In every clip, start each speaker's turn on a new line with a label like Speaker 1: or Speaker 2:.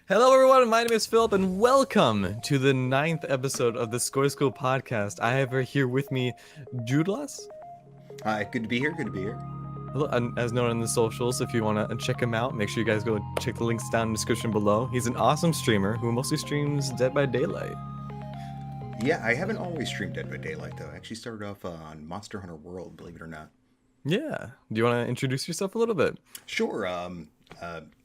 Speaker 1: Hello, everyone. My name is Philip, and welcome to the ninth episode of the SkojSkull podcast. I have here with me Judelas,
Speaker 2: Hi, good to be here. Good to be here.
Speaker 1: hello, and as known on the socials. If you want to check him out, make sure you guys go check the links down in the description below. He's an awesome streamer who mostly streams Dead by Daylight.
Speaker 2: Yeah, I haven't always streamed Dead by Daylight though. I actually started off on Monster Hunter World, believe it or not.
Speaker 1: Yeah. Do you want to introduce yourself a little bit?
Speaker 2: Sure.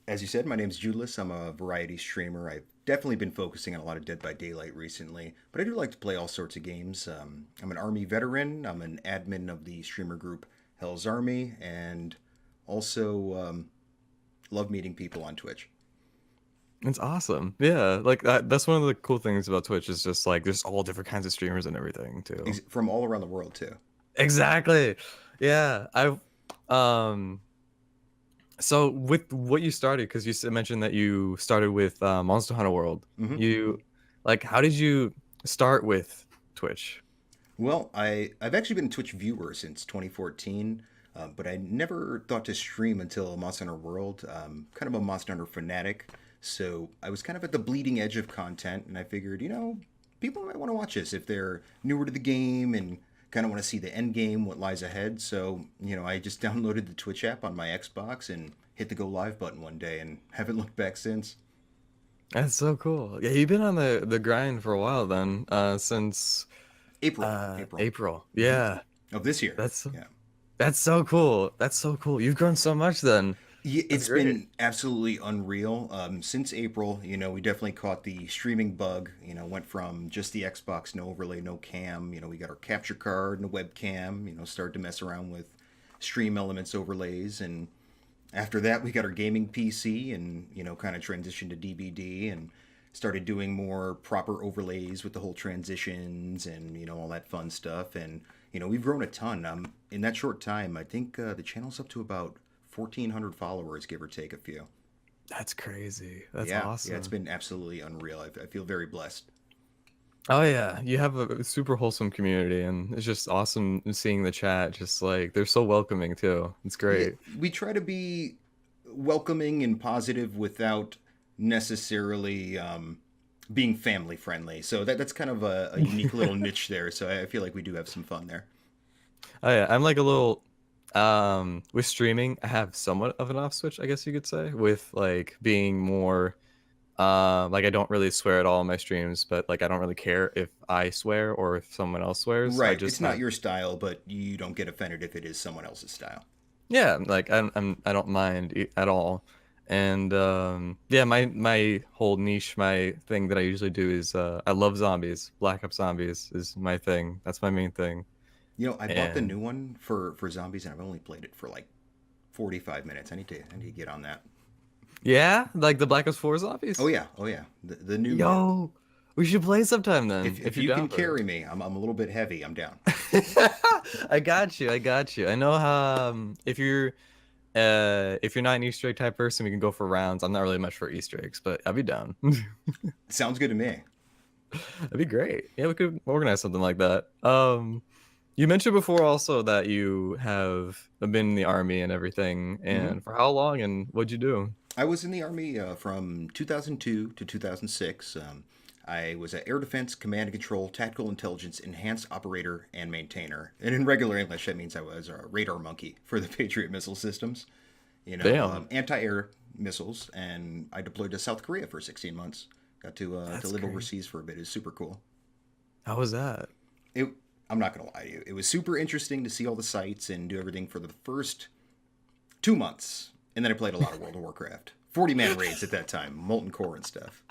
Speaker 2: As you said, my name's Judelas. I'm a variety streamer. I've definitely been focusing on a lot of Dead by Daylight recently, but I do like to play all sorts of games. I'm an Army veteran. I'm an admin of the streamer group Hell's Army, and also love meeting people on Twitch.
Speaker 1: It's awesome. Yeah, like that's one of the cool things about Twitch is just like there's all different kinds of streamers and everything too.
Speaker 2: From all around the world too.
Speaker 1: Exactly. Yeah. I've So with what you started, because mentioned that you started with Monster Hunter World.
Speaker 2: Hmm.
Speaker 1: You like how did you start with Twitch?
Speaker 2: Well, I've actually been a Twitch viewer since 2014, but I never thought to stream until Monster Hunter World. Kind of a Monster Hunter fanatic, so I was kind of at the bleeding edge of content, and I figured, people might want to watch this if they're newer to the game and kind of want to see the end game, what lies ahead. So, I just downloaded the Twitch app on my Xbox and hit the go live button one day, and haven't looked back since.
Speaker 1: That's so cool. Yeah, you've been on the grind for a while then, since
Speaker 2: April
Speaker 1: April. Yeah.
Speaker 2: of this year.
Speaker 1: That's
Speaker 2: Yeah.
Speaker 1: that's so cool. That's so cool. You've grown so much then.
Speaker 2: Yeah,
Speaker 1: That's
Speaker 2: it's
Speaker 1: great.
Speaker 2: been absolutely unreal. Since April, we definitely caught the streaming bug. Went from just the Xbox, no overlay, no cam. We got our capture card and a webcam. Started to mess around with stream elements overlays. And after that, we got our gaming PC and, kind of transitioned to DBD and started doing more proper overlays with the whole transitions and, all that fun stuff. And, we've grown a ton. In that short time, I think the channel's up to about 1,400 followers, give or take a few.
Speaker 1: That's crazy. That's
Speaker 2: Yeah, it's
Speaker 1: awesome.
Speaker 2: been absolutely unreal. I feel very blessed.
Speaker 1: Oh yeah, you have a super wholesome community, and it's just awesome seeing the chat. Just like they're so welcoming too. It's
Speaker 2: Yeah,
Speaker 1: great.
Speaker 2: we try to be welcoming and positive without necessarily being family friendly. So that's kind of a unique little niche there. So I feel like we do have some fun there.
Speaker 1: Oh yeah, I'm like a little with streaming. I have somewhat of an off switch, I guess you could say, with like being more like I don't really swear at all in my streams, but like I don't really care if I swear or if someone else swears. I
Speaker 2: Right.
Speaker 1: just
Speaker 2: It's not
Speaker 1: have
Speaker 2: your style, but you don't get offended if it is someone else's style.
Speaker 1: yeah, like I don't mind at all. And yeah, my whole niche, my thing that I usually do is I love zombies. Black Ops Zombies is my thing. That's my main thing.
Speaker 2: I bought the
Speaker 1: And
Speaker 2: new one for zombies, and I've only played it for like 45 minutes. I need to get on that.
Speaker 1: yeah, like the Black Ops 4 zombies.
Speaker 2: Oh yeah, the new one.
Speaker 1: Yo, we should play sometime then
Speaker 2: If
Speaker 1: if
Speaker 2: if
Speaker 1: you're
Speaker 2: you
Speaker 1: down
Speaker 2: can
Speaker 1: for
Speaker 2: carry me, I'm a little bit heavy. I'm down.
Speaker 1: it. I got you. I got you. I know how if you're not an Easter egg type person, we can go for rounds. I'm not really much for Easter eggs, but I'll be down.
Speaker 2: Sounds good to me.
Speaker 1: That'd be great. Yeah, we could organize something like that. You mentioned before also that you have been in the army and everything,
Speaker 2: Hmm.
Speaker 1: and for how long and what'd you do?
Speaker 2: I was in the Army from 2002 to 2006. I was an Air Defense Command and Control Tactical Intelligence Enhanced Operator and Maintainer. And in regular English, that means I was a radar monkey for the Patriot missile systems,
Speaker 1: Damn,
Speaker 2: anti-air missiles. And I deployed to South Korea for 16 months. Got to
Speaker 1: that's
Speaker 2: live
Speaker 1: great.
Speaker 2: overseas for a bit. It was super cool.
Speaker 1: How was that?
Speaker 2: It, I'm not going to lie to you. It was super interesting to see all the sights and do everything for the first 2 months. And then I played a lot of World of Warcraft. 40-man raids at that time, Molten Core and stuff.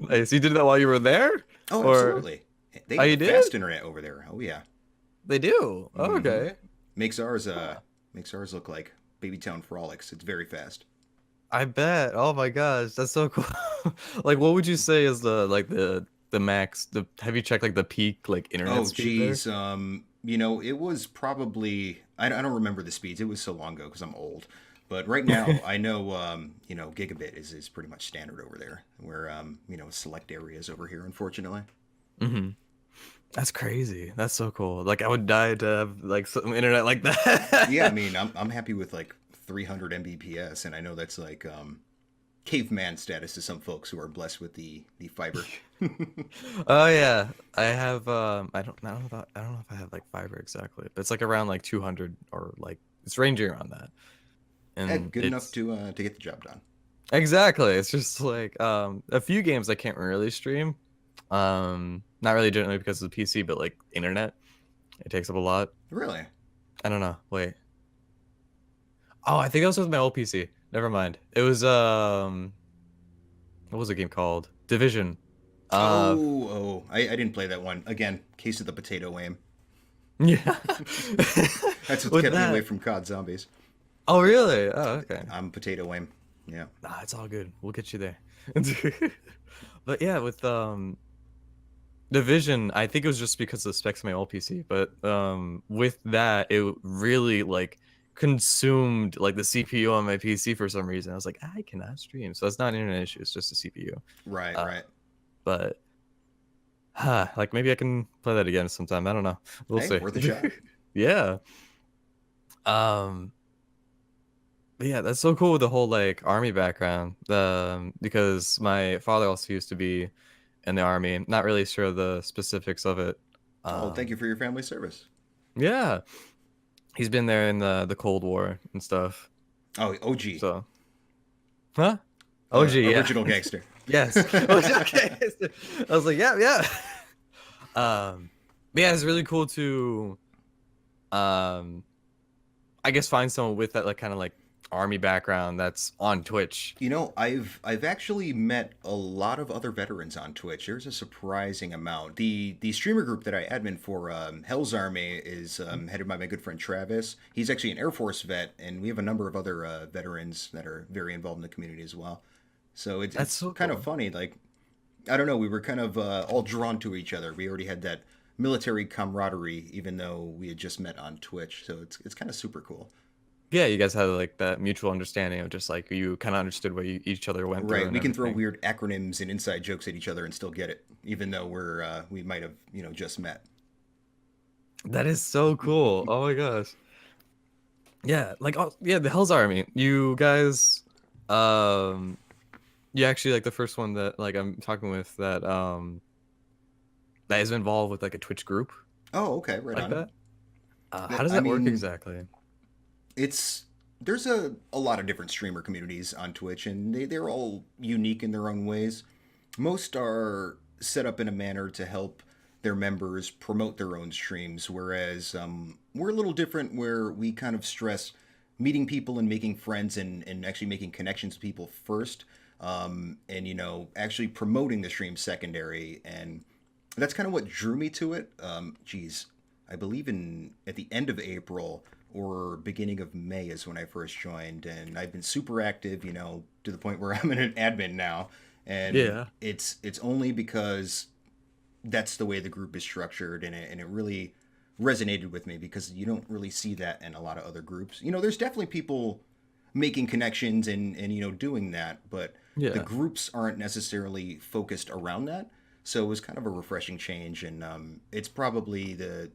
Speaker 1: Nice. You did that while you were there,
Speaker 2: Oh,
Speaker 1: or
Speaker 2: absolutely. They
Speaker 1: oh,
Speaker 2: have
Speaker 1: you
Speaker 2: a
Speaker 1: did?
Speaker 2: fast internet over there. Oh yeah.
Speaker 1: They do. Oh,
Speaker 2: Hmm.
Speaker 1: okay.
Speaker 2: Makes ours look like Babytown frolics. It's very fast.
Speaker 1: I bet. Oh my gosh, that's so cool. Like, what would you say is the max? Have you checked like the peak like internet
Speaker 2: Oh
Speaker 1: speed there?
Speaker 2: geez. It was probably I don't remember the speeds. It was so long ago because I'm old. But right now, I know gigabit is pretty much standard over there. Where select areas over here, unfortunately.
Speaker 1: Hmm. That's crazy. That's so cool. Like I would die to have like some internet like that.
Speaker 2: Yeah, I mean, I'm happy with like 300 Mbps, and I know that's like caveman status to some folks who are blessed with the fiber.
Speaker 1: Oh yeah, I have. I don't know if I have like fiber exactly, but it's like around like 200 or like it's ranging around that, and
Speaker 2: Good enough
Speaker 1: it's
Speaker 2: to get the job done.
Speaker 1: exactly. It's just like a few games I can't really stream. Not really generally because of the PC, but like internet, it takes up a lot.
Speaker 2: Really?
Speaker 1: I don't know. Wait. Oh, I think that was with my old PC. Never mind. It was what was the game called? Division. Uh,
Speaker 2: I didn't play that one. Again, case of the potato aim.
Speaker 1: yeah.
Speaker 2: That's what's
Speaker 1: With
Speaker 2: kept me away
Speaker 1: that.
Speaker 2: from COD Zombies.
Speaker 1: Oh, really? Oh, okay.
Speaker 2: I'm potato aim. Yeah.
Speaker 1: Nah, it's all good. We'll get you there. But yeah, with Division, I think it was just because of the specs of my old PC, but with that, it really like consumed like the CPU on my PC for some reason. I was like, I cannot stream. So that's not an internet issue, it's just a CPU.
Speaker 2: Right,
Speaker 1: Uh,
Speaker 2: right.
Speaker 1: but like maybe I can play that again sometime. I don't know. We'll
Speaker 2: Hey,
Speaker 1: see.
Speaker 2: worth a shot.
Speaker 1: Yeah. Um but yeah, that's so cool with the whole like army background. Because my father also used to be in the army. Not really sure the specifics of it.
Speaker 2: Oh, thank
Speaker 1: Um
Speaker 2: you for your family service.
Speaker 1: yeah. He's been there in the Cold War and stuff.
Speaker 2: Oh, OG.
Speaker 1: So, huh? OG, yeah.
Speaker 2: Original gangster.
Speaker 1: Yes. Okay. I was like, yeah, yeah. But yeah, it's really cool to um I guess find someone with that like kind of like army background that's on Twitch.
Speaker 2: You know, I've actually met a lot of other veterans on Twitch. There's a surprising amount. The streamer group that I admin for, Hell's Army, is headed by my good friend Travis. He's actually an Air Force vet, and we have a number of other veterans that are very involved in the community as well. So
Speaker 1: That's
Speaker 2: it's
Speaker 1: so
Speaker 2: kind of
Speaker 1: cool.
Speaker 2: funny. Like, I don't know, we were kind of all drawn to each other. We already had that military camaraderie, even though we had just met on Twitch. So it's kind of super cool.
Speaker 1: Yeah, you guys had like that mutual understanding of just like you kind of understood what each other went through
Speaker 2: Right,
Speaker 1: and
Speaker 2: we can throw
Speaker 1: everything.
Speaker 2: weird acronyms and inside jokes at each other and still get it, even though we might have just met.
Speaker 1: That is so cool. Oh my gosh. Yeah, like oh, yeah, the Hell's Army. You guys um you actually like the first one that like I'm talking with that is involved with like a Twitch group
Speaker 2: Oh, okay, right
Speaker 1: like
Speaker 2: on.
Speaker 1: that. How does
Speaker 2: I
Speaker 1: that work
Speaker 2: mean,
Speaker 1: exactly?
Speaker 2: it's there's a lot of different streamer communities on Twitch, and they're all unique in their own ways. Most are set up in a manner to help their members promote their own streams, whereas we're a little different, where we kind of stress meeting people and making friends, and actually making connections with people first, and actually promoting the stream secondary. And that's kind of what drew me to it. Geez, I believe in at the end of April or beginning of May is when I first joined, and I've been super active, to the point where I'm an admin now. And
Speaker 1: Yeah.
Speaker 2: it's only because that's the way the group is structured, and it really resonated with me, because you don't really see that in a lot of other groups. There's definitely people making connections and doing that, but the
Speaker 1: Yeah.
Speaker 2: groups aren't necessarily focused around that. So it was kind of a refreshing change, and it's probably the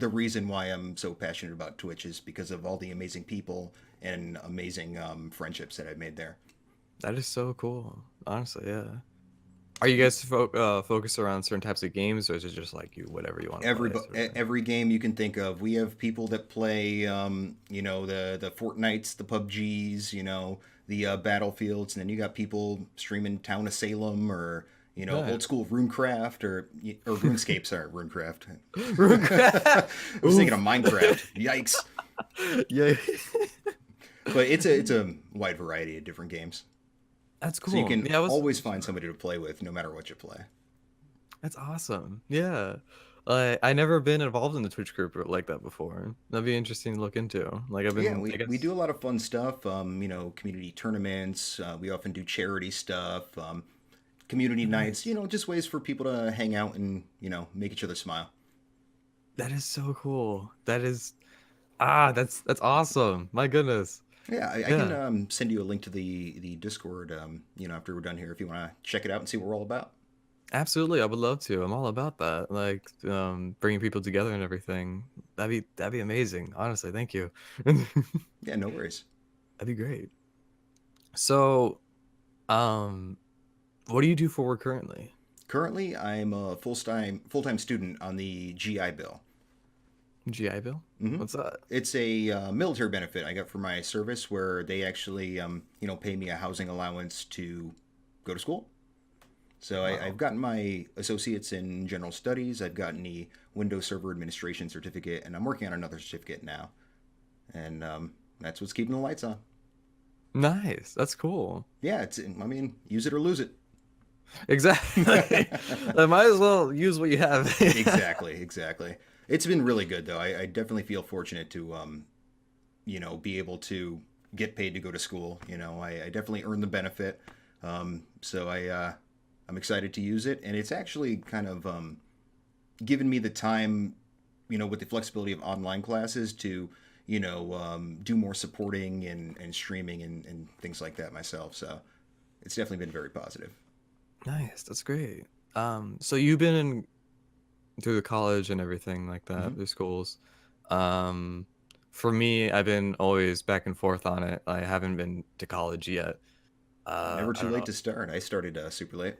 Speaker 2: reason why I'm so passionate about Twitch, is because of all the amazing people and amazing friendships that I've made there.
Speaker 1: That is so cool. Honestly, yeah. Are you guys focused around certain types of games or is it just like you whatever you want to
Speaker 2: every
Speaker 1: play sort of thing?
Speaker 2: every game you can think of. We have people that play, the Fortnites, the PUBGs, the Battlefields, and then you got people streaming Town of Salem, or
Speaker 1: Nice.
Speaker 2: old school RuneCraft, or RuneScape. Sorry, RuneCraft. I
Speaker 1: Rugrats.
Speaker 2: was thinking of
Speaker 1: Oof.
Speaker 2: Minecraft. Yikes!
Speaker 1: Yeah.
Speaker 2: But it's a wide variety of different games,
Speaker 1: That's
Speaker 2: so you
Speaker 1: cool.
Speaker 2: can
Speaker 1: Yeah, I was
Speaker 2: always find somebody to play with, no matter what you play.
Speaker 1: that's awesome. Yeah. I never been involved in the Twitch group like that before. That'd be interesting to look into. Like I've
Speaker 2: Yeah,
Speaker 1: been I
Speaker 2: we do
Speaker 1: guess
Speaker 2: a lot of fun stuff. Community tournaments. We often do charity stuff. Community nights.
Speaker 1: nice.
Speaker 2: Just ways for people to hang out and make each other smile.
Speaker 1: That is so cool. That is that's awesome. My goodness.
Speaker 2: Yeah, I can
Speaker 1: Yeah.
Speaker 2: send you a link to the Discord. After we're done here, if you want to check it out and see what we're all about.
Speaker 1: Absolutely. I would love to. I'm all about that. Like bringing people together and everything. That'd be amazing. Honestly, thank you. That'd
Speaker 2: Yeah, no worries.
Speaker 1: be great. So, Um, what do you do for work currently?
Speaker 2: Currently, I'm a full time student on the GI Bill.
Speaker 1: GI Bill?
Speaker 2: Hmm.
Speaker 1: What's that?
Speaker 2: It's a military benefit I got for my service, where they actually pay me a housing allowance to go to school. So I've
Speaker 1: Wow.
Speaker 2: gotten my associates in general studies. I've gotten the Windows Server Administration certificate, and I'm working on another certificate now. And that's what's keeping the lights on.
Speaker 1: Nice. That's cool.
Speaker 2: Yeah, I mean, use it or lose it.
Speaker 1: Exactly. I might as well use what you have.
Speaker 2: Exactly, exactly. It's been really good though. I definitely feel fortunate to be able to get paid to go to school. I definitely earn the benefit. I'm excited to use it, and it's actually kind of given me the time, with the flexibility of online classes to, do more supporting and streaming and things like that myself. So it's definitely been very positive.
Speaker 1: Nice. That's great. So you've been in through the college and everything like that,
Speaker 2: Hmm.
Speaker 1: through schools. Um, for me, I've been always back and forth on it. I haven't been to college yet.
Speaker 2: Never
Speaker 1: I
Speaker 2: too
Speaker 1: don't
Speaker 2: late
Speaker 1: know.
Speaker 2: to start. I started super late.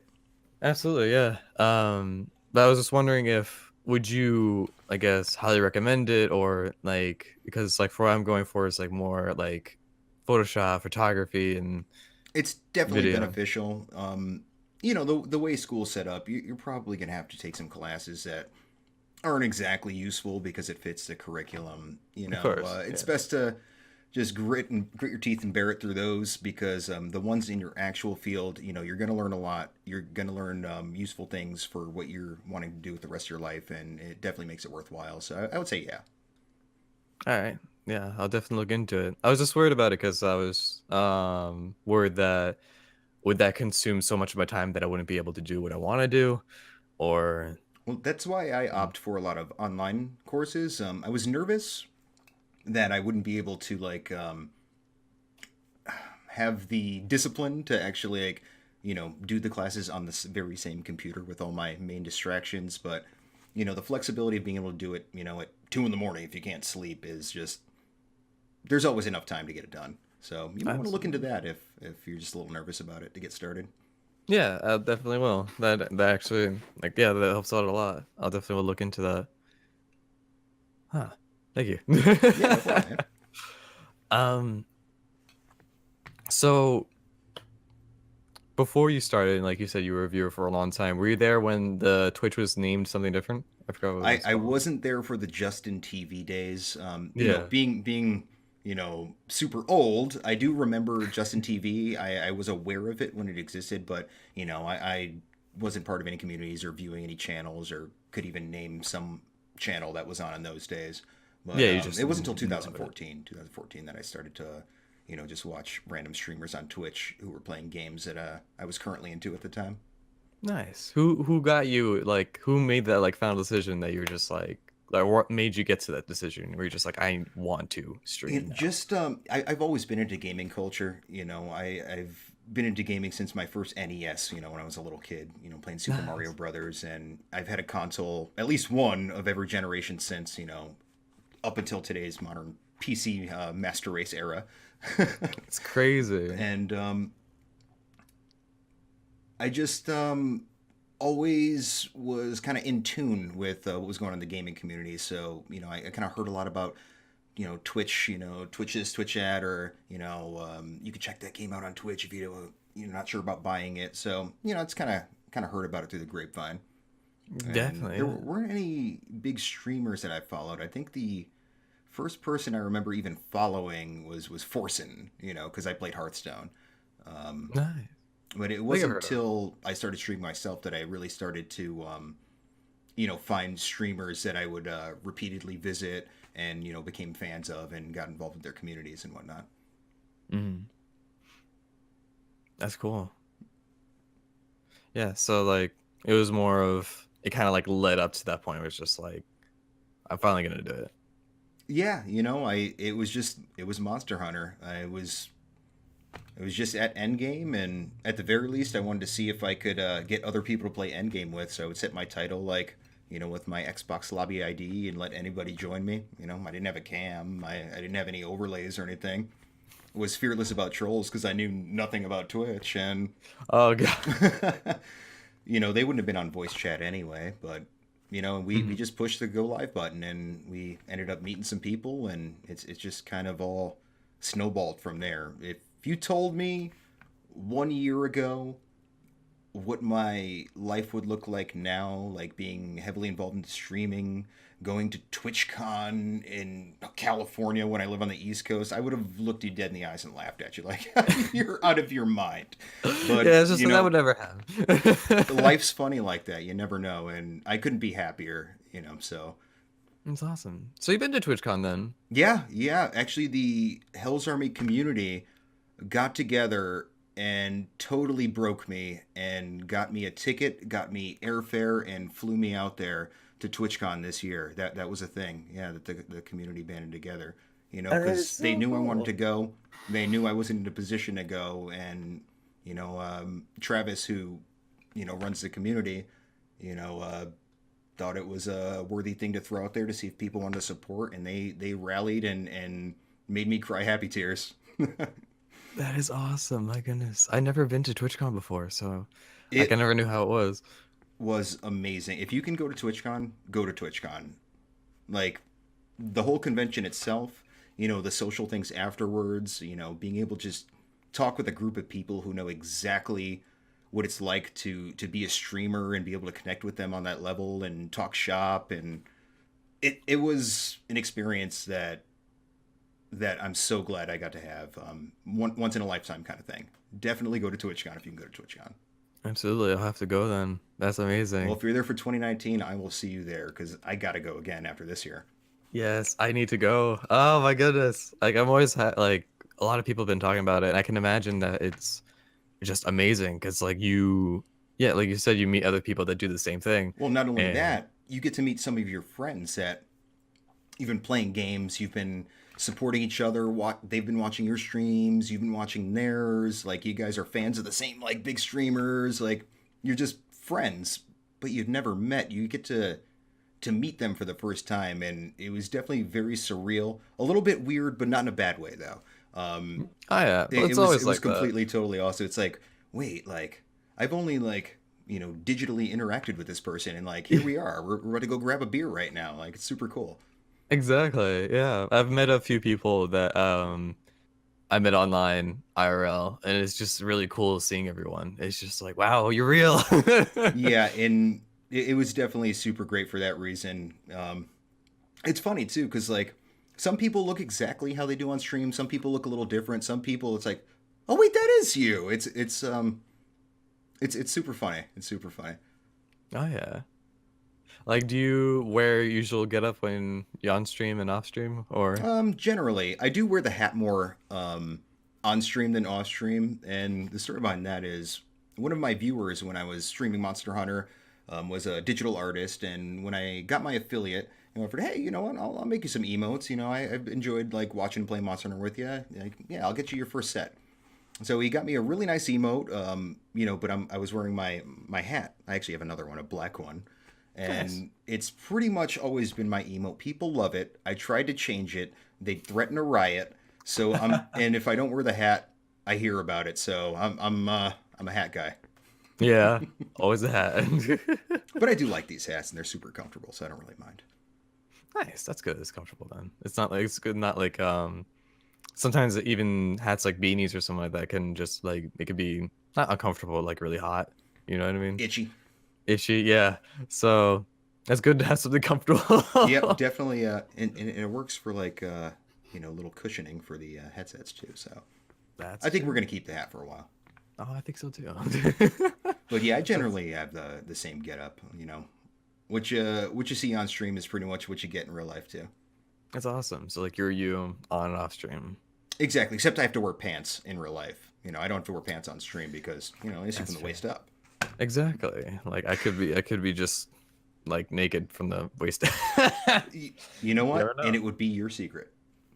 Speaker 1: Absolutely, yeah. But I was just wondering if would you, I guess, highly recommend it or like because like for what I'm going for is like more like Photoshop, photography, and
Speaker 2: It's definitely
Speaker 1: video.
Speaker 2: beneficial. The way school's set up, you're probably going to have to take some classes that aren't exactly useful because it fits the curriculum.
Speaker 1: Of course,
Speaker 2: It's
Speaker 1: yeah.
Speaker 2: best to just grit your teeth and bear it through those, because the ones in your actual field, you're going to learn a lot. You're going to learn useful things for what you're wanting to do with the rest of your life, and it definitely makes it worthwhile. So I would say, yeah.
Speaker 1: All right. Yeah, I'll definitely look into it. I was just worried about it because I was worried that would that consume so much of my time that I wouldn't be able to do what I want to do or
Speaker 2: Well, that's why I
Speaker 1: mm,
Speaker 2: opt for a lot of online courses. I was nervous that I wouldn't be able to have the discipline to actually do the classes on this very same computer with all my main distractions. But the flexibility of being able to do it at 2 in the morning if you can't sleep is just, there's always enough time to get it done. So you might want to look into
Speaker 1: absolutely.
Speaker 2: that if you're just a little nervous about it to get started.
Speaker 1: Yeah, I definitely will. That actually like yeah, that helps out a lot. I'll definitely will look into that. Huh. Thank you.
Speaker 2: Yeah, no problem, man.
Speaker 1: Um, so before you started, like you said, you were a viewer for a long time. Were you there when the Twitch was named something different? I forgot what it
Speaker 2: I,
Speaker 1: was
Speaker 2: I
Speaker 1: called.
Speaker 2: wasn't there for the Justin TV days.
Speaker 1: Yeah.
Speaker 2: Being super old, I do remember Justin TV. I was aware of it when it existed, but I wasn't part of any communities or viewing any channels, or could even name some channel that was on in those days. But
Speaker 1: Yeah, you just
Speaker 2: it wasn't
Speaker 1: didn't
Speaker 2: until
Speaker 1: know of it.
Speaker 2: 2014 that I started to just watch random streamers on Twitch who were playing games that I was currently into at the time.
Speaker 1: Nice. Who got you like who made that like final decision that you were just like what made you get to that decision where you're just like I want to stream now?
Speaker 2: I've always been into gaming culture. I've been into gaming since my first NES. When I was a little kid. Playing Super Mario
Speaker 1: Nice.
Speaker 2: Brothers, and I've had a console, at least one of every generation since. Up until today's modern PC Master Race era.
Speaker 1: It's crazy.
Speaker 2: And I just always was kind of in tune with what was going on in the gaming community. So I kind of heard a lot about Twitch, Twitch's Twitch ad, or you could check that game out on Twitch if you're not sure about buying it. So it's kind of heard about it through the grapevine. And
Speaker 1: Definitely,
Speaker 2: there
Speaker 1: yeah.
Speaker 2: weren't any big streamers that I followed. I think the first person I remember even following was Forsen, because I played Hearthstone. Um,
Speaker 1: Nice.
Speaker 2: but it
Speaker 1: I think I've
Speaker 2: wasn't
Speaker 1: heard of it.
Speaker 2: until I started streaming myself that I really started to find streamers that I would repeatedly visit, and became fans of and got involved with their communities and whatnot.
Speaker 1: Mhm. That's cool. Yeah, so like it was more of it kind of like led up to that point where it's just like I'm finally gonna do it.
Speaker 2: Yeah, I it was Monster Hunter. I was just at Endgame, and at the very least, I wanted to see if I could get other people to play Endgame with. So I would set my title with my Xbox lobby ID and let anybody join me. I didn't have a cam. I didn't have any overlays or anything. was fearless about trolls because I knew nothing about Twitch, and
Speaker 1: Oh god.
Speaker 2: they wouldn't have been on voice chat anyway. But we
Speaker 1: Mhm.
Speaker 2: just pushed the go live button, and we ended up meeting some people, and it's just kind of all snowballed from there. If you told me 1 year ago what my life would look like now, like being heavily involved in streaming, going to TwitchCon in California when I live on the East Coast, I would have looked you dead in the eyes and laughed at you like you're out of your mind. But,
Speaker 1: Yeah, it's just that would never happen.
Speaker 2: life's funny like that. You never know. And I couldn't be happier. So,
Speaker 1: It's awesome. So you've been to TwitchCon then?
Speaker 2: yeah, yeah. Actually, the Hell's Army community got together and totally broke me and got me a ticket, got me airfare, and flew me out there to TwitchCon this year. That was a thing. Yeah, that the community banded together.
Speaker 1: That is
Speaker 2: Because they
Speaker 1: so
Speaker 2: knew I wanted to
Speaker 1: cool.
Speaker 2: go. They knew I wasn't in a position to go, and Travis, who runs the community, you know, uh, thought it was a worthy thing to throw out there to see if people wanted to support, and they rallied and made me cry happy tears.
Speaker 1: That is awesome. My goodness. I never been to TwitchCon before, so like I
Speaker 2: It
Speaker 1: never knew how it was.
Speaker 2: was amazing. If you can go to TwitchCon, go to TwitchCon. Like the whole convention itself, the social things afterwards, being able to just talk with a group of people who know exactly what it's like to be a streamer and be able to connect with them on that level and talk shop, and it was an experience that I'm so glad I got to have. Once in a lifetime kind of thing. Definitely go to TwitchCon if you can go to TwitchCon.
Speaker 1: Absolutely, I'll have to go then. That's
Speaker 2: Well,
Speaker 1: amazing.
Speaker 2: if you're there for 2019, I will see you there because I got to go again after this year.
Speaker 1: Yes, I need to go. Oh my goodness. Like I'm always like a lot of people have been talking about it, and I can imagine that it's just amazing because like yeah, like you said, you meet other people that do the same thing.
Speaker 2: Well, not only
Speaker 1: And
Speaker 2: that, you get to meet some of your friends that you've been playing games, you've been supporting each other. They've been watching your streams, you've been watching theirs. Like you guys are fans of the same like big streamers. Like you're just friends, but you've never met. You get to meet them for the first time, and it was definitely very surreal. A little bit weird, but not in a bad way though. Um,
Speaker 1: oh yeah, well
Speaker 2: it
Speaker 1: it's
Speaker 2: was it
Speaker 1: always
Speaker 2: was
Speaker 1: like that.
Speaker 2: completely totally awesome. It's like, wait, like I've only like digitally interacted with this person, and like here we are. We're about to go grab a beer right now. Like it's super cool.
Speaker 1: Exactly. Yeah. I've met a few people that I met online IRL, and it's just really cool seeing everyone. It's just like, wow, you're real.
Speaker 2: Yeah, and it was definitely super great for that reason. It's funny too because like some people look exactly how they do on stream. Some people look a little different. Some people it's like, oh wait, that is you. It's super funny. It's super funny.
Speaker 1: Oh yeah. Like, do you wear your usual getup when you on stream and off stream, or?
Speaker 2: Generally, I do wear the hat more on stream than off stream, and the story behind that is one of my viewers when I was streaming Monster Hunter was a digital artist, and when I got my affiliate, I offered, hey, you know what? I'll make you some emotes. I've enjoyed like watching and playing Monster Hunter with you. Like, yeah, I'll get you your first set. So he got me a really nice emote, but I was wearing my hat. I actually have another one, a black one,
Speaker 1: Nice.
Speaker 2: and it's pretty much always been my emote. People love it. I tried to change it. They threaten a riot. And if I don't wear the hat, I hear about it. So I'm a hat guy.
Speaker 1: Yeah, always a hat.
Speaker 2: But I do like these hats, and they're super comfortable, so I don't really mind.
Speaker 1: Nice. That's good. It's comfortable then. It's not like it's good. Not like sometimes even hats like beanies or something like that can just like it could be not uncomfortable, like really hot. You know what I mean?
Speaker 2: Itchy.
Speaker 1: Itchy. Yeah. So it's good to have something
Speaker 2: Yep,
Speaker 1: comfortable.
Speaker 2: definitely. And it works for like little cushioning for the headsets too. So
Speaker 1: That's
Speaker 2: I think we're
Speaker 1: true.
Speaker 2: gonna keep the hat for a while.
Speaker 1: Oh, I think so too.
Speaker 2: But yeah, I
Speaker 1: That's
Speaker 2: generally have the same getup. What you see on stream is pretty much what you get in real life too.
Speaker 1: that's awesome. So like you're you on and off stream.
Speaker 2: Exactly, except I have to wear pants in real life. I don't have to wear pants on stream because I see from
Speaker 1: That's
Speaker 2: the
Speaker 1: true.
Speaker 2: waist up.
Speaker 1: Exactly. Like I could be just like naked from the waist.
Speaker 2: You know
Speaker 1: You
Speaker 2: what?
Speaker 1: never
Speaker 2: And
Speaker 1: know.
Speaker 2: it would be your secret.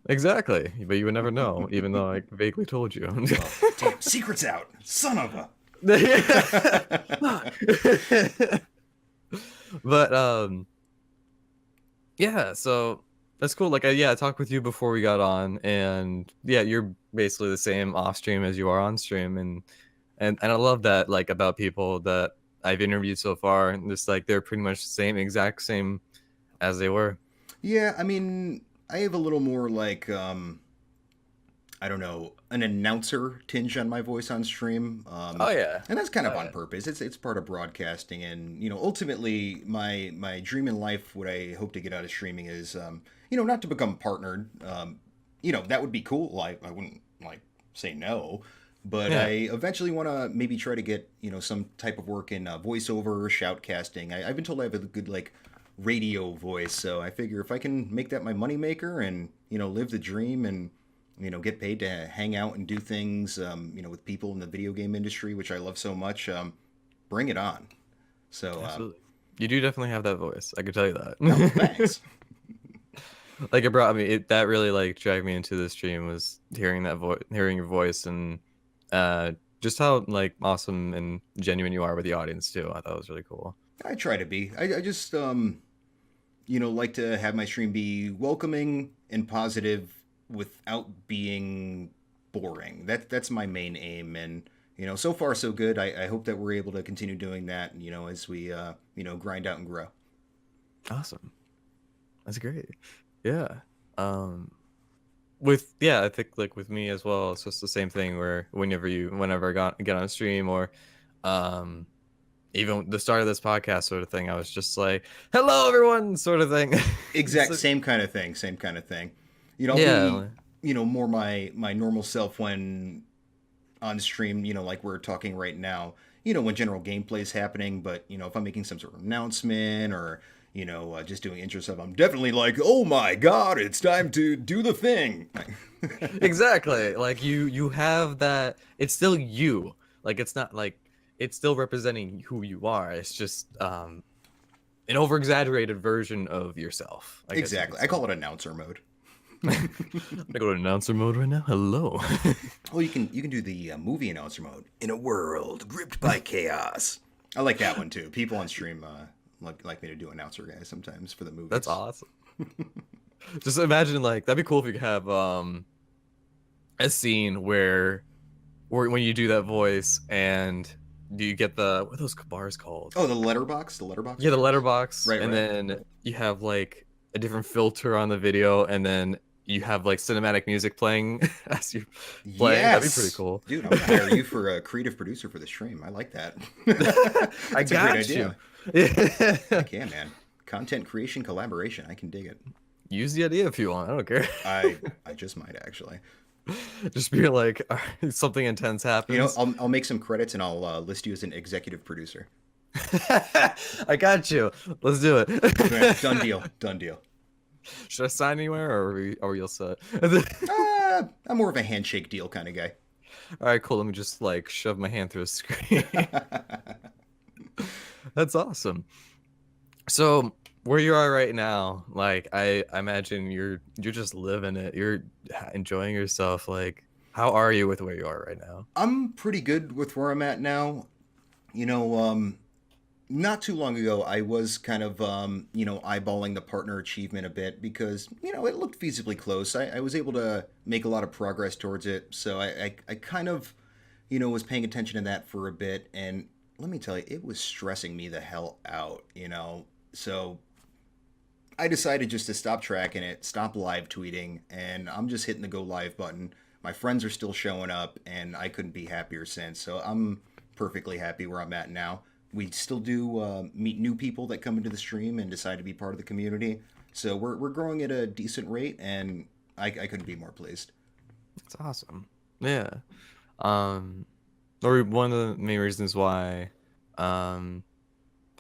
Speaker 1: Exactly. But you would never know, even though I vaguely told you.
Speaker 2: Oh, damn! Secret's out, son of a.
Speaker 1: Fuck. But yeah, so that's cool. Like yeah, I talked with you before we got on, and yeah, you're basically the same off stream as you are on stream, and I love that like about people that I've interviewed so far, and just like they're pretty much the same exact same as they were.
Speaker 2: Yeah, I mean, I have a little more like I don't know, an announcer tinge on my voice on stream.
Speaker 1: Oh yeah.
Speaker 2: And that's kind of
Speaker 1: Oh
Speaker 2: on
Speaker 1: yeah.
Speaker 2: purpose. It's part of broadcasting, and ultimately, my dream in life, what I hope to get out of streaming is, not to become partnered. That would be cool. I wouldn't like say no, but
Speaker 1: Yeah.
Speaker 2: I eventually want to maybe try to get some type of work in voiceover, shoutcasting. I've been told I have a good like radio voice, so I figure if I can make that my moneymaker and live the dream and get paid to hang out and do things, with people in the video game industry, which I love so much. Bring it on. So,
Speaker 1: Absolutely. You do definitely have that voice. I could tell you
Speaker 2: oh,
Speaker 1: that.
Speaker 2: thanks.
Speaker 1: Like it brought me that really like dragged me into the stream was hearing that voice, hearing your voice, and just how like awesome and genuine you are with the audience too. I thought it was really cool.
Speaker 2: I try to be. I just, like to have my stream be welcoming and positive without being boring. That's my main aim, and so far so good. I hope that we're able to continue doing that. As we grind out and grow.
Speaker 1: Awesome. That's great. Yeah. Um I think like with me as well, it's just the same thing where whenever I get on a stream or um even the start of this podcast sort of thing, I was just like, "Hello everyone," sort of thing.
Speaker 2: Exact
Speaker 1: So,
Speaker 2: same kind of thing. Same kind of thing. I'll be
Speaker 1: yeah.
Speaker 2: more my normal self when on stream. Like we're talking right now. When general gameplay is happening, but if I'm making some sort of announcement or just doing intro stuff, I'm definitely like, oh my god, it's time to do the thing.
Speaker 1: Exactly. Like you have that, it's still you. Like it's not like it's still representing who you are. It's just an over exaggerated version of yourself, I guess you
Speaker 2: Exactly.
Speaker 1: could
Speaker 2: I
Speaker 1: say.
Speaker 2: call it announcer mode.
Speaker 1: I go to announcer mode right now. Hello.
Speaker 2: Oh, you can do the movie announcer mode in a world gripped by chaos. I like that one too. People on stream like me to do announcer guys sometimes for the
Speaker 1: That's
Speaker 2: movies.
Speaker 1: awesome. Just imagine like that'd be cool if you could have a scene where when you do that voice and do you get the what are those bars called?
Speaker 2: Oh, the letterbox
Speaker 1: Yeah, the
Speaker 2: bars.
Speaker 1: letterbox,
Speaker 2: Right,
Speaker 1: and
Speaker 2: right.
Speaker 1: then you have like a different filter on the video, and then you have like cinematic music playing as you playing. That'd be pretty
Speaker 2: Yes,
Speaker 1: cool.
Speaker 2: dude, I'm gonna hire you for a creative producer for the stream. I like that.
Speaker 1: I
Speaker 2: That's a great
Speaker 1: got you.
Speaker 2: idea. Heck yeah, man. Content creation collaboration. I can dig it.
Speaker 1: Use the idea if you want. I don't care.
Speaker 2: I just might actually.
Speaker 1: Just be like something intense happens.
Speaker 2: I'll make some credits and I'll list you as an executive producer.
Speaker 1: I got you. Let's do
Speaker 2: Right,
Speaker 1: it.
Speaker 2: done deal. Done deal.
Speaker 1: Should I sign anywhere, or are we all set?
Speaker 2: I'm more of a handshake deal kind of guy.
Speaker 1: All right, cool. Let me just like shove my hand through a screen. That's awesome. So where you are right now, like I imagine you're just living it. You're enjoying yourself. Like, how are you with where you are right now?
Speaker 2: I'm pretty good with where I'm at now. You know, not too long ago, I was kind of, eyeballing the partner achievement a bit because, it looked feasibly close. I was able to make a lot of progress towards it. So I kind of, was paying attention to that for a bit. And let me tell you, it was stressing me the hell out. So I decided just to stop tracking it, stop live tweeting, and I'm just hitting the go live button. My friends are still showing up, and I couldn't be happier since. So I'm perfectly happy where I'm at now. We still do meet new people that come into the stream and decide to be part of the community. So we're growing at a decent rate, and I couldn't be more pleased.
Speaker 1: It's awesome. Yeah. Um, or one of the main reasons why um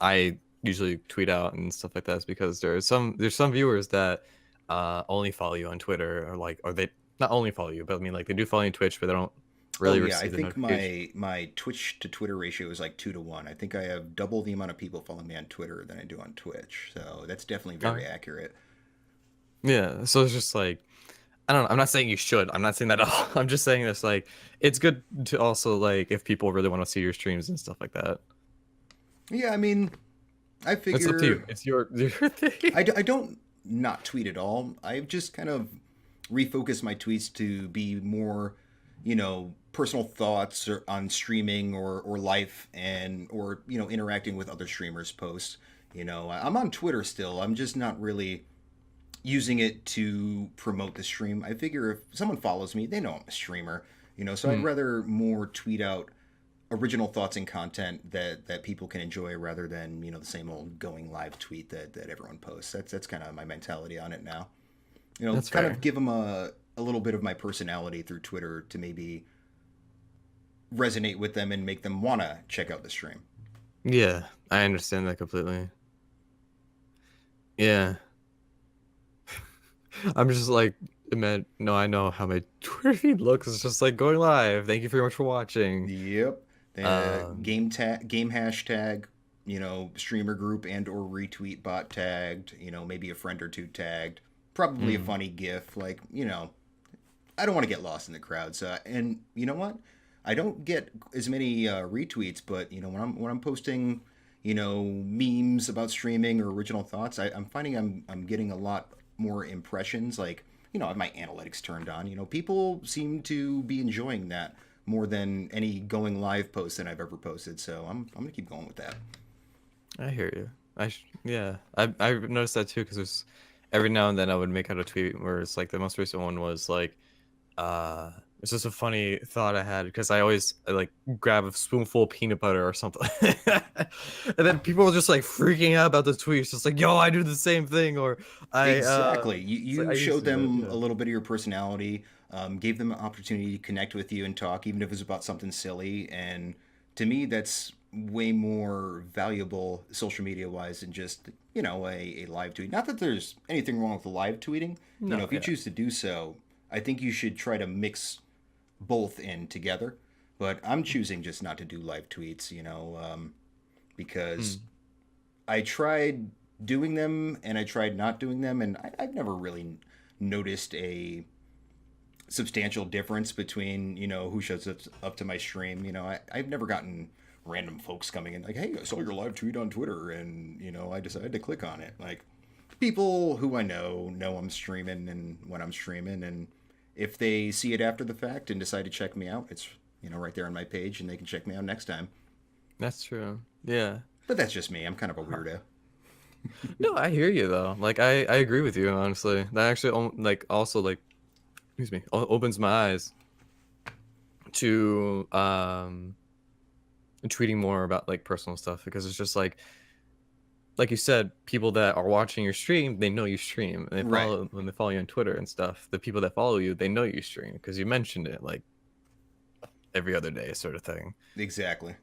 Speaker 1: I usually tweet out and stuff like that is because there's some viewers that only follow you on Twitter or they not only follow you, but I mean like they do follow you on Twitch, but they don't
Speaker 2: Oh
Speaker 1: really
Speaker 2: yeah, I
Speaker 1: receive the
Speaker 2: think
Speaker 1: notification.
Speaker 2: my Twitch to Twitter ratio is like 2 to 1. I think I have double the amount of people following me on Twitter than I do on Twitch. So that's definitely very accurate.
Speaker 1: Yeah, so it's just like I don't know. I'm not saying you should. I'm not saying that at all. I'm just saying this like it's good to also like if people really want to see your streams and stuff like that.
Speaker 2: Yeah, I mean, I
Speaker 1: It's up to you.
Speaker 2: figure
Speaker 1: It's your thing.
Speaker 2: I don't not tweet at all. I've just kind of refocused my tweets to be more personal thoughts on streaming or life, and or interacting with other streamers' posts. I'm on Twitter still. I'm just not really using it to promote the stream. I figure if someone follows me, they know I'm a streamer. So I'd
Speaker 1: Hmm.
Speaker 2: rather more tweet out original thoughts and content that people can enjoy rather than the same old going live tweet that everyone posts. That's kind of my mentality on it now.
Speaker 1: That's
Speaker 2: Kind of
Speaker 1: fair.
Speaker 2: give them a little bit of my personality through Twitter to maybe resonate with them and make them want to check out the stream.
Speaker 1: Yeah, I understand that completely. Yeah. I'm just like, man, no, I know how my Twitter feed looks. It's just like going live. Thank you very much for watching.
Speaker 2: Yep. The
Speaker 1: Um,
Speaker 2: game hashtag, streamer group and or retweet bot tagged, maybe a friend or two tagged. Probably a
Speaker 1: mm,
Speaker 2: funny gif, like, I don't want to get lost in the crowd. So, and you know what? I don't get as many retweets, but when I'm posting, memes about streaming or original thoughts, I'm finding I'm getting a lot more impressions. Like, I have my analytics turned on. People seem to be enjoying that more than any going live post that I've ever posted. So I'm gonna keep going with that.
Speaker 1: I hear you. Yeah, I've noticed that too because there's every now and then I would make out a tweet where it's like the most recent one was like, it's just a funny thought I had because I like grab a spoonful of peanut butter or something, and then people were just like freaking out about the tweet. It's just like, yo, I do the same thing, or
Speaker 2: Exactly.
Speaker 1: it's like I
Speaker 2: You
Speaker 1: used
Speaker 2: showed
Speaker 1: to do it.
Speaker 2: them
Speaker 1: Yeah.
Speaker 2: a little bit of your personality, gave them an opportunity to connect with you and talk, even if it was about something silly. And to me, that's way more valuable social media wise than just, a live tweet. Not that there's anything wrong with the live tweeting.
Speaker 1: No,
Speaker 2: If you
Speaker 1: yeah.
Speaker 2: choose to do so, I think you should try to mix both in together. But I'm choosing just not to do live tweets, because
Speaker 1: Mm.
Speaker 2: I tried doing them and I tried not doing them, and I've never really noticed a substantial difference between who shows up to my stream. I've never gotten random folks coming in like, "Hey, I saw your live tweet on Twitter," and I decided to click on it. Like, people who I know I'm streaming and when I'm streaming, and if they see it after the fact and decide to check me out, it's right there on my page, and they can check me out next time.
Speaker 1: That's true. Yeah.
Speaker 2: But that's just me. I'm kind of a
Speaker 1: Huh.
Speaker 2: weirdo.
Speaker 1: No, I hear you though. Like I agree with you honestly. That actually like also like excuse me opens my eyes to tweeting more about like personal stuff because it's just like you said, people that are watching your stream, they know you stream, and they
Speaker 2: Right.
Speaker 1: follow when they follow you on Twitter and stuff. The people that follow you, they know you stream because you mentioned it like every other day, sort of thing.
Speaker 2: Exactly.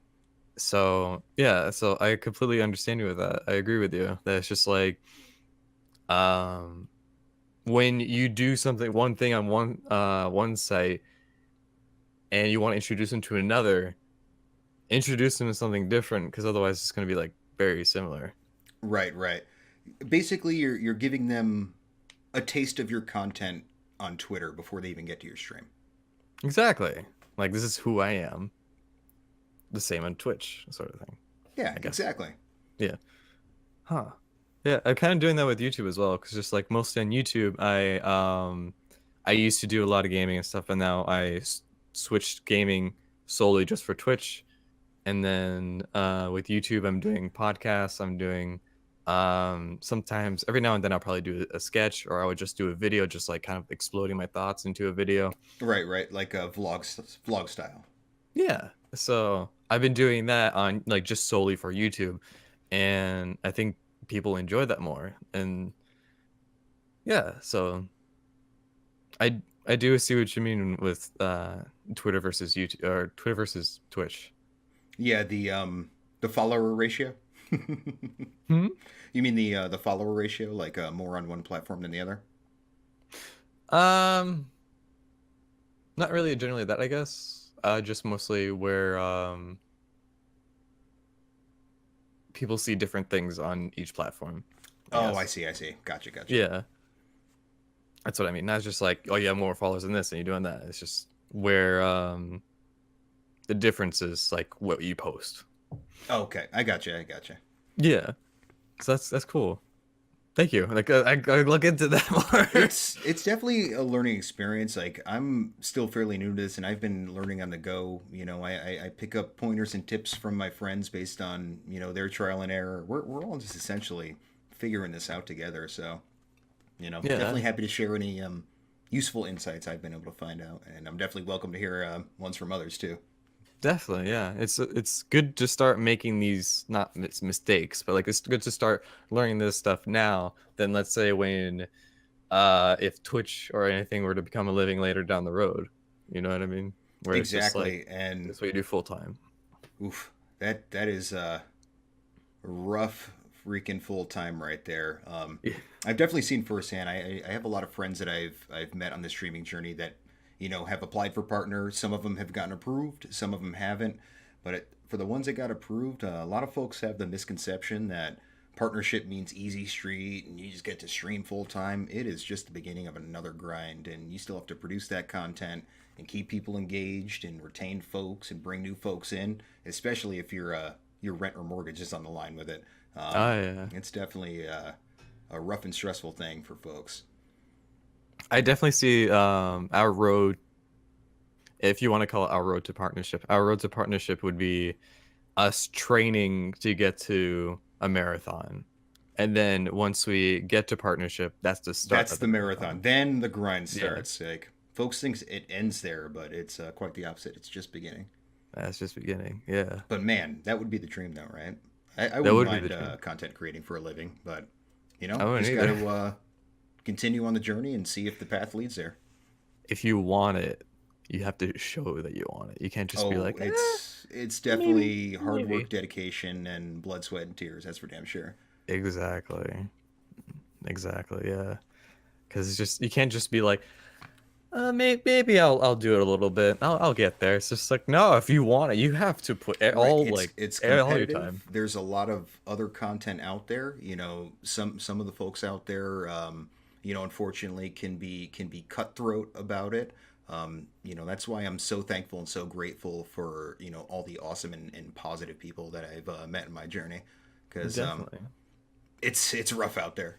Speaker 1: So yeah, so I completely understand you with that. I agree with you. That it's just like um when you do something one thing on one site and you want to introduce them to another, introduce them to something different because otherwise it's going to be like very similar.
Speaker 2: Right, right. Basically, you're giving them a taste of your content on Twitter before they even get to your stream.
Speaker 1: Exactly. Like this is who I am. The same on Twitch, sort of thing.
Speaker 2: Yeah,
Speaker 1: I guess.
Speaker 2: exactly.
Speaker 1: Yeah. Huh. Yeah, I'm kind of doing that with YouTube as well, because just like mostly on YouTube, I used to do a lot of gaming and stuff, and now switched gaming solely just for Twitch. And then with YouTube, I'm doing podcasts. I'm doing sometimes every now and then I'll probably do a sketch, or I would just do a video, just like kind of exploding my thoughts into a video.
Speaker 2: Right, right. Like a vlog style.
Speaker 1: Yeah. So I've been doing that on like just solely for YouTube, and I think people enjoy that more. And yeah, so I do see what you mean with Twitter versus YouTube or Twitter versus Twitch.
Speaker 2: Yeah, the follower ratio.
Speaker 1: Hmm?
Speaker 2: You mean the follower ratio, like more on one platform than the other?
Speaker 1: Um, Not really generally that, I guess. Just mostly where people see different things on each platform, I
Speaker 2: Oh, I
Speaker 1: guess.
Speaker 2: see, I see. Gotcha, gotcha.
Speaker 1: Yeah, that's what I mean. Not just like, oh, you have more followers than this and you're doing that. It's just where the difference is like what you post.
Speaker 2: Okay, I gotcha, I gotcha.
Speaker 1: Yeah. So that's cool. Thank you. Like I look into that more.
Speaker 2: It's definitely a learning experience. Like I'm still fairly new to this, and I've been learning on the go. I pick up pointers and tips from my friends based on their trial and error. We're all just essentially figuring this out together. So definitely
Speaker 1: Yeah,
Speaker 2: happy to share any useful insights I've been able to find out, and I'm definitely welcome to hear ones from others too.
Speaker 1: definitely. Yeah, it's good to start making these not mistakes, but like it's good to start learning this stuff now. Than let's say when if Twitch or anything were to become a living later down the road. You know what I mean? Where it's just like
Speaker 2: Exactly, and
Speaker 1: that's what you do full time.
Speaker 2: oof, that is rough freaking full time right there.
Speaker 1: Yeah.
Speaker 2: I've definitely seen firsthand. I have a lot of friends that I've met on the streaming journey that have applied for partners. Some of them have gotten approved, some of them haven't. But for the ones that got approved, a lot of folks have the misconception that partnership means easy street and you just get to stream full time. It is just the beginning of another grind, and you still have to produce that content and keep people engaged and retain folks and bring new folks in, especially if your rent or mortgage is on the line with it.
Speaker 1: Oh yeah.
Speaker 2: It's definitely a rough and stressful thing for folks.
Speaker 1: I definitely see our road, if you want to call it our road to partnership. Our road to partnership would be us training to get to a marathon. And then once we get to partnership, that's the start
Speaker 2: That's
Speaker 1: of
Speaker 2: the
Speaker 1: the
Speaker 2: marathon.
Speaker 1: marathon.
Speaker 2: Then the grind
Speaker 1: Yeah,
Speaker 2: starts. Like folks think it ends there, but it's quite the opposite. It's just beginning.
Speaker 1: that's just beginning. Yeah,
Speaker 2: But man, that would be the dream, though, right? I
Speaker 1: that
Speaker 2: wouldn't
Speaker 1: would be the
Speaker 2: mind
Speaker 1: dream.
Speaker 2: content creating for a living, but
Speaker 1: I wouldn't
Speaker 2: just got
Speaker 1: either.
Speaker 2: to continue on the journey and see if the path leads there.
Speaker 1: If you want it, you have to show that you want it. You can't just be
Speaker 2: Oh,
Speaker 1: like,
Speaker 2: it's
Speaker 1: maybe,
Speaker 2: definitely hard work,
Speaker 1: maybe.
Speaker 2: dedication, and blood, sweat, and tears. That's for damn sure.
Speaker 1: Exactly. Exactly. Yeah. Because it's just you can't just be like, maybe I'll do it a little bit. I'll get there. It's just like no, if you want it, you have to put
Speaker 2: Right.
Speaker 1: like
Speaker 2: It's
Speaker 1: all your time.
Speaker 2: competitive. There's a lot of other content out there. Some of the folks out there, unfortunately, can be cutthroat about it. That's why I'm so thankful and so grateful for all the awesome and positive people that I've met in my journey, because
Speaker 1: Definitely.
Speaker 2: it's rough out there.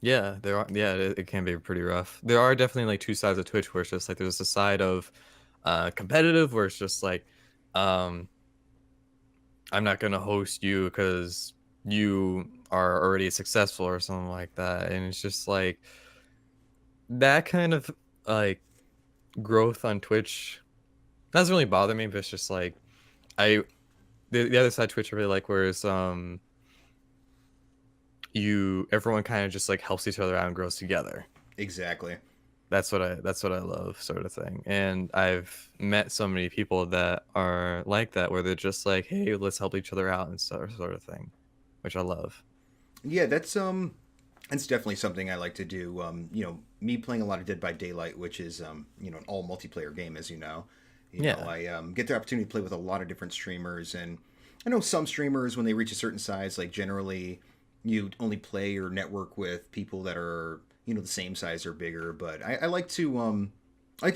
Speaker 1: Yeah, there are. Yeah, it can be pretty rough. There are definitely like two sides of Twitch where it's just like there's a side of competitive where it's just like um I'm not gonna host you because you are already successful or something like that, and it's just like that kind of like growth on Twitch doesn't really bother me, but it's just like I the other side of Twitch I really like where it's you everyone kind of just like helps each other out and grows together.
Speaker 2: Exactly.
Speaker 1: That's what I love, sort of thing. And I've met so many people that are like that, where they're just like, "Hey, let's help each other out," and sort of thing, which I love.
Speaker 2: Yeah, that's definitely something I like to do. Me playing a lot of Dead by Daylight, which is an all multiplayer game, as you know.
Speaker 1: Yeah,
Speaker 2: I get the opportunity to play with a lot of different streamers, and I know some streamers when they reach a certain size, like generally you only play or network with people that are the same size or bigger. But I like to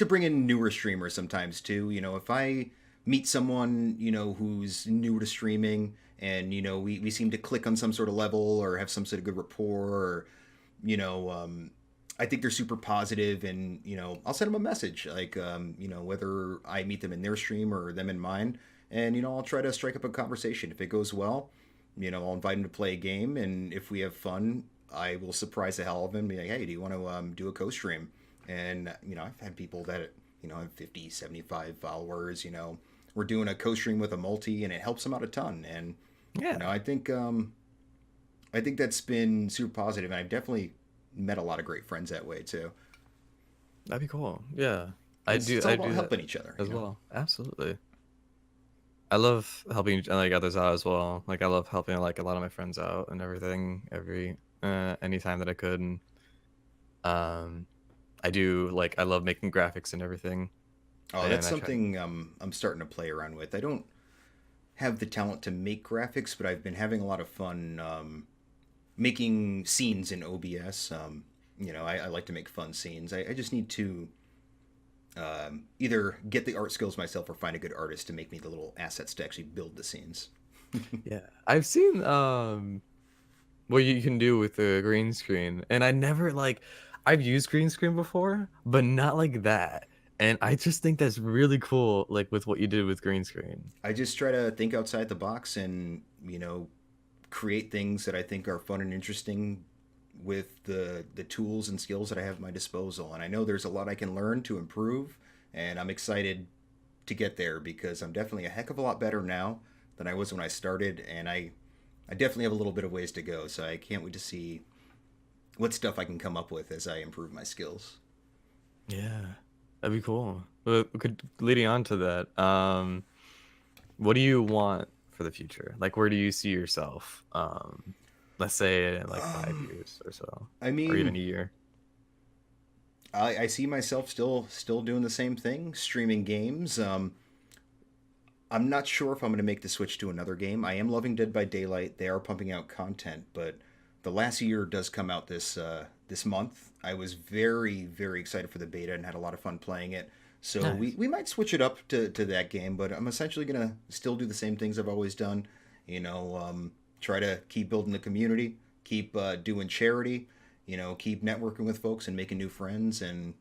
Speaker 2: bring in newer streamers sometimes too. If I meet someone who's new to streaming, and we seem to click on some sort of level or have some sort of good rapport, or you know I think they're super positive, and I'll send them a message, like whether I meet them in their stream or them in mine, and I'll try to strike up a conversation. If it goes well, I'll invite them to play a game, and if we have fun, I will surprise the hell of them, be like, hey, do you want to do a co-stream? And I've had people that have 50, 75 followers. We're doing a co-stream with a multi, and it helps them out a ton. And
Speaker 1: yeah,
Speaker 2: I think that's been super positive, and I've definitely met a lot of great friends that way too.
Speaker 1: that'd be cool. Yeah,
Speaker 2: It's all
Speaker 1: I
Speaker 2: about
Speaker 1: do that
Speaker 2: helping each other.
Speaker 1: as well. Absolutely. I love helping like others out as well. Like I love helping like a lot of my friends out and everything every anytime that I could. And um, I do like I love making graphics and everything,
Speaker 2: Oh, that's
Speaker 1: and I try.
Speaker 2: something I'm starting to play around with. I don't have the talent to make graphics, but I've been having a lot of fun making scenes in OBS. I like to make fun scenes. I just need to either get the art skills myself or find a good artist to make me the little assets to actually build the scenes.
Speaker 1: Yeah, I've seen what you can do with the green screen. And I never like I've used green screen before, but not like that. And I just think that's really cool, like with what you did with green screen.
Speaker 2: I just try to think outside the box and, create things that I think are fun and interesting with the tools and skills that I have at my disposal. And I know there's a lot I can learn to improve, and I'm excited to get there because I'm definitely a heck of a lot better now than I was when I started, and I definitely have a little bit of ways to go. So I can't wait to see what stuff I can come up with as I improve my skills.
Speaker 1: Yeah, that'd be cool. Leading on to that, what do you want for the future? Like, where do you see yourself? Let's say in like five
Speaker 2: Um,
Speaker 1: years or so,
Speaker 2: I
Speaker 1: or even
Speaker 2: mean,
Speaker 1: a year.
Speaker 2: I see myself still doing the same thing, streaming games. I'm not sure if I'm going to make the switch to another game. I am loving Dead by Daylight. They are pumping out content, but the last year does come out this month. I was very excited for the beta and had a lot of fun playing it. So we,
Speaker 1: Nice.
Speaker 2: we might switch it up to that game, but I'm essentially gonna still do the same things I've always done. Try to keep building the community, keep doing charity, keep networking with folks and making new friends, and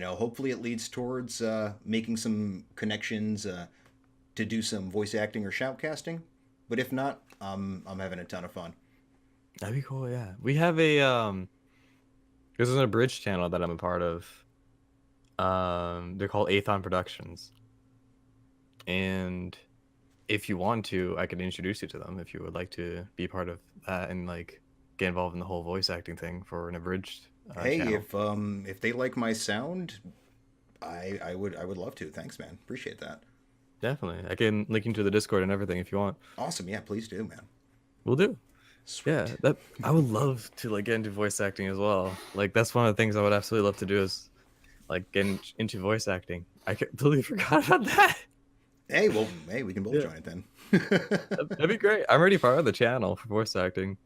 Speaker 2: hopefully it leads towards making some connections to do some voice acting or shoutcasting. But if not, I'm having a ton of fun.
Speaker 1: That'd be cool. Yeah, we have a this is a bridge channel that I'm a part of. They're called Athon Productions, and if you want to, I could introduce you to them if you would like to be part of that and like get involved in the whole voice acting thing for an abridged
Speaker 2: Hey,
Speaker 1: channel.
Speaker 2: if they like my sound, I would love to. Thanks, man. Appreciate that.
Speaker 1: Definitely, I can link you to the Discord and everything if you want.
Speaker 2: Awesome. Yeah, please do, man.
Speaker 1: We'll do. Yeah,
Speaker 2: Sweet.
Speaker 1: that I would love to like get into voice acting as well. Like that's one of the things I would absolutely love to do is like into voice acting. I completely forgot about that.
Speaker 2: Hey, we can both
Speaker 1: Yeah,
Speaker 2: join it then.
Speaker 1: that'd be great. I'm already part of the channel for voice acting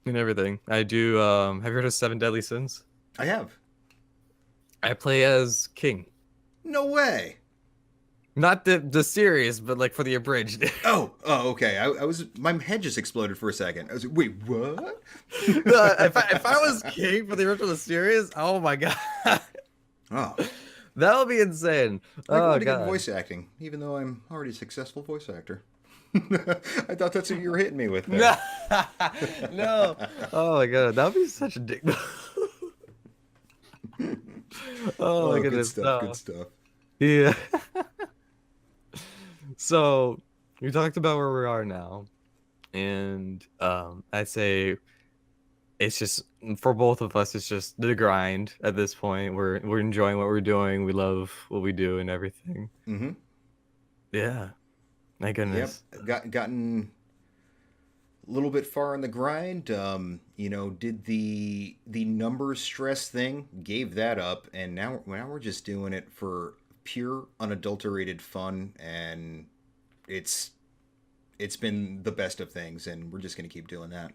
Speaker 1: and everything. I do. Have you heard of Seven Deadly Sins?
Speaker 2: I have.
Speaker 1: I play as King.
Speaker 2: No way.
Speaker 1: Not the series, but like for the abridged.
Speaker 2: Oh, okay. I was my head just exploded for a second. I was like, wait, what?
Speaker 1: No, if I was King for the original series, oh my god,
Speaker 2: Oh,
Speaker 1: that would be insane.
Speaker 2: I go
Speaker 1: Oh
Speaker 2: into get
Speaker 1: god.
Speaker 2: voice acting, even though I'm already a successful voice actor. I thought that's what you were hitting me with there.
Speaker 1: No, no. Oh my god, that would be such a dick. Oh my
Speaker 2: Oh, good
Speaker 1: goodness,
Speaker 2: stuff. Good
Speaker 1: no.
Speaker 2: stuff.
Speaker 1: Yeah. So we talked about where we are now, and I'd say it's just for both of us. It's just the grind at this point. We're enjoying what we're doing. We love what we do and everything.
Speaker 2: Mm-hmm.
Speaker 1: Yeah. My
Speaker 2: Yep.
Speaker 1: goodness.
Speaker 2: Gotten a little bit far in the grind. Did the numbers stress thing, gave that up, and now we're just doing it for pure unadulterated fun, and it's it's been the best of things, and we're just gonna keep doing that.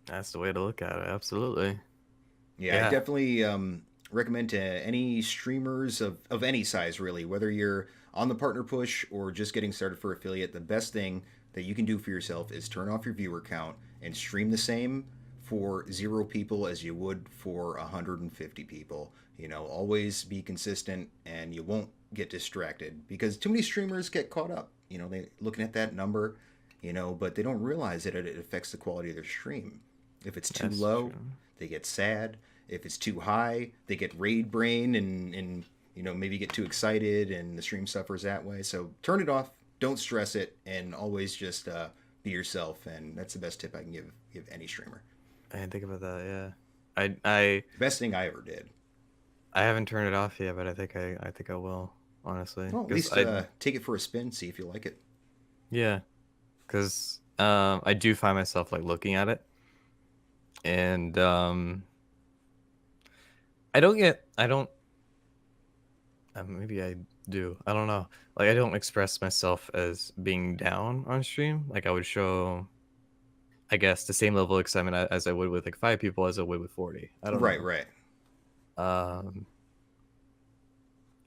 Speaker 1: That's the way to look at it. Absolutely.
Speaker 2: Yeah, I
Speaker 1: Yeah.
Speaker 2: definitely recommend to any streamers of any size, really, whether you're on the partner push or just getting started for affiliate. The best thing that you can do for yourself is turn off your viewer count and stream the same for 0 people as you would for 150 people. Always be consistent, and you won't get distracted because too many streamers get caught up. They looking at that number, but they don't realize that it affects the quality of their stream. If it's too
Speaker 1: That's
Speaker 2: low,
Speaker 1: true.
Speaker 2: they get sad. If it's too high, they get raid brain and maybe get too excited, and the stream suffers that way. So turn it off. Don't stress it, and always just be yourself. And that's the best tip I can give any streamer.
Speaker 1: I didn't think about that. Yeah. I
Speaker 2: Best thing I ever did.
Speaker 1: I haven't turned it off yet, but I think I will, honestly.
Speaker 2: Well, at
Speaker 1: Because
Speaker 2: least take it for a spin, see if you like it.
Speaker 1: yeah, because I do find myself like looking at it, and I don't maybe I do. I don't know. Like I don't express myself as being down on stream. Like I would show, I guess, the same level of excitement as I would with like 5 people as I would with 40. I don't
Speaker 2: Right,
Speaker 1: know.
Speaker 2: right.
Speaker 1: Um,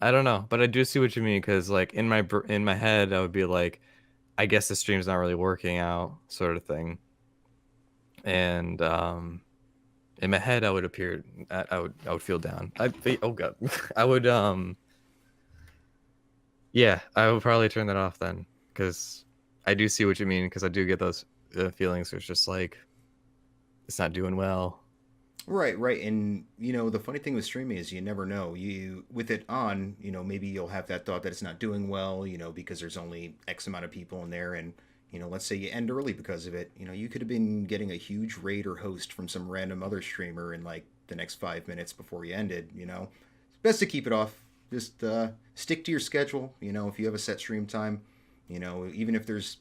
Speaker 1: I don't know, but I do see what you mean because like in my head I would be like, I guess the stream's not really working out, sort of thing. And in my head, I would feel down. Oh god, I would yeah, I would probably turn that off then, because I do see what you mean, because I do get those feelings. Where it's just like it's not doing well.
Speaker 2: Right, right. And the funny thing with streaming is you never know. You with it on, maybe you'll have that thought that it's not doing well, because there's only X amount of people in there and let's say you end early because of it. You could have been getting a huge raid or host from some random other streamer in like the next 5 minutes before you ended. It's best to keep it off. Just stick to your schedule. If you have a set stream time, even if there's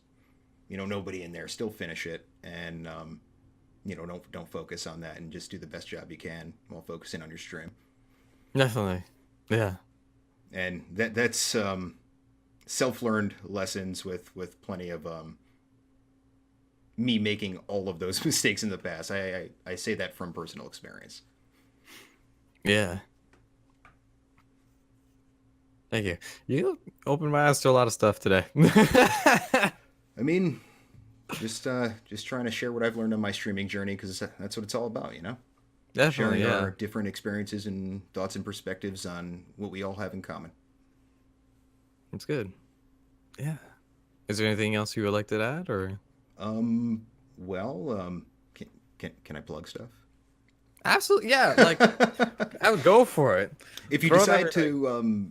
Speaker 2: nobody in there, still finish it and don't focus on that and just do the best job you can while focusing on your stream.
Speaker 1: Definitely, yeah.
Speaker 2: And that's self-learned lessons with plenty of me making all of those mistakes in the past. I say that from personal experience.
Speaker 1: Yeah. Thank you. You opened my eyes to a lot of stuff today.
Speaker 2: I mean, just trying to share what I've learned on my streaming journey because that's what it's all about.
Speaker 1: Definitely,
Speaker 2: Sharing
Speaker 1: yeah.
Speaker 2: our different experiences and thoughts and perspectives on what we all have in common.
Speaker 1: It's good. Yeah. Is there anything else you would like to add, or?
Speaker 2: Well, can I plug stuff?
Speaker 1: Absolutely, yeah. Like, I would go for it.
Speaker 2: If you
Speaker 1: Throw
Speaker 2: decide
Speaker 1: everything.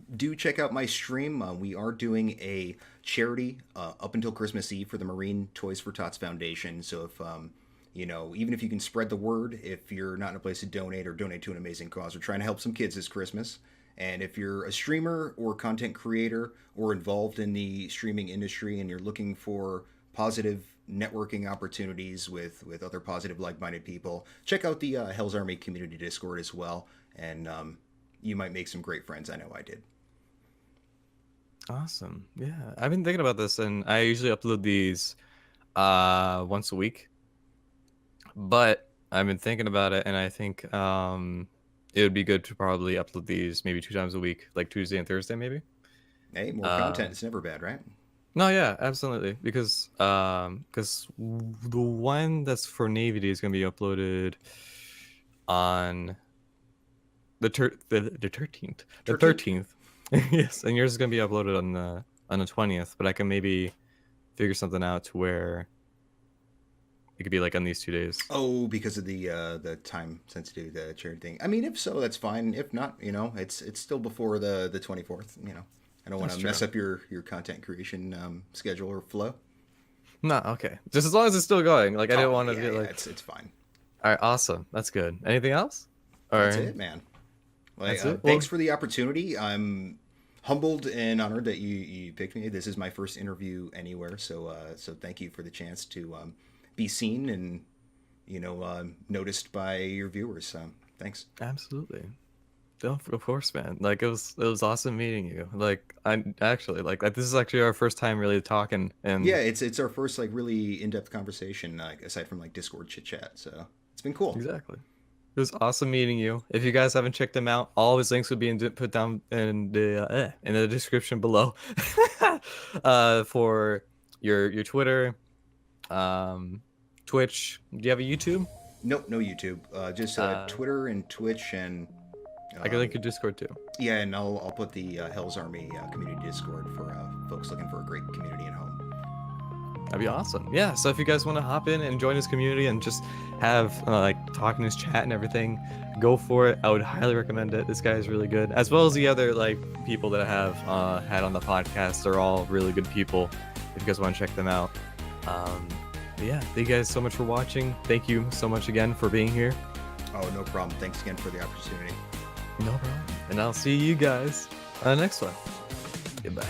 Speaker 2: to do check out my stream, we are doing a charity up until Christmas Eve for the Marine Toys for Tots Foundation. So if even if you can spread the word, if you're not in a place to donate or donate to an amazing cause, we're trying to help some kids this Christmas. And if you're a streamer or content creator or involved in the streaming industry and you're looking for positive networking opportunities with other positive like-minded people, check out the Hell's Army community Discord as well, and you might make some great friends. I know I did.
Speaker 1: Awesome. Yeah, I've been thinking about this, and I usually upload these once a week. But I've been thinking about it, and I think it would be good to probably upload these maybe 2 times a week, like Tuesday and Thursday, maybe.
Speaker 2: Hey, more content
Speaker 1: Um,
Speaker 2: is never bad, right?
Speaker 1: no, yeah, absolutely, because the one that's for Navy Day is gonna be uploaded on the 13th, the
Speaker 2: 13th.
Speaker 1: 13th. Yes, and yours is gonna be uploaded on the 20th. But I can maybe figure something out to where it could be like on these 2 days.
Speaker 2: Oh, because of the time sensitivity, the charity thing. I mean, if so, that's fine. If not, it's still before the 24th. I don't want
Speaker 1: That's
Speaker 2: to
Speaker 1: true.
Speaker 2: mess up your content creation schedule or flow.
Speaker 1: No, okay. Just as long as it's still going. Like I didn't
Speaker 2: Oh
Speaker 1: want to
Speaker 2: yeah,
Speaker 1: be
Speaker 2: yeah,
Speaker 1: like,
Speaker 2: it's fine.
Speaker 1: all right, awesome. That's good. Anything else?
Speaker 2: That's
Speaker 1: Or
Speaker 2: it, man. Like,
Speaker 1: that's it?
Speaker 2: thanks
Speaker 1: Well,
Speaker 2: for the opportunity. I'm humbled and honored that you picked me. This is my first interview anywhere, so thank you for the chance to be seen and noticed by your viewers. Thanks.
Speaker 1: absolutely. Of course, man. Like it was awesome meeting you. Like I actually like this is actually our first time really talking,
Speaker 2: Yeah,
Speaker 1: and
Speaker 2: it's our first like really in depth conversation, aside from like Discord chit chat. So it's been cool.
Speaker 1: exactly. It was awesome meeting you. If you guys haven't checked him out, all of his links will be put down in the description below. For your Twitter, um, Twitch. Do you have a YouTube?
Speaker 2: Nope, no YouTube. Just
Speaker 1: Uh,
Speaker 2: Twitter and Twitch and
Speaker 1: I can link
Speaker 2: um,
Speaker 1: your Discord too.
Speaker 2: yeah, and I'll put the Hell's Army community Discord for folks looking for a great community at home.
Speaker 1: That'd be awesome. Yeah. So if you guys want to hop in and join his community and just have like talk in his chat and everything, go for it. I would highly recommend it. This guy is really good, as well as the other like people that I have had on the podcast. They're all really good people. If you guys want to check them out. But yeah. Thank you guys so much for watching. Thank you so much again for being here.
Speaker 2: Oh, no problem. Thanks again for the opportunity.
Speaker 1: No problem. And I'll see you guys on the next one. Goodbye.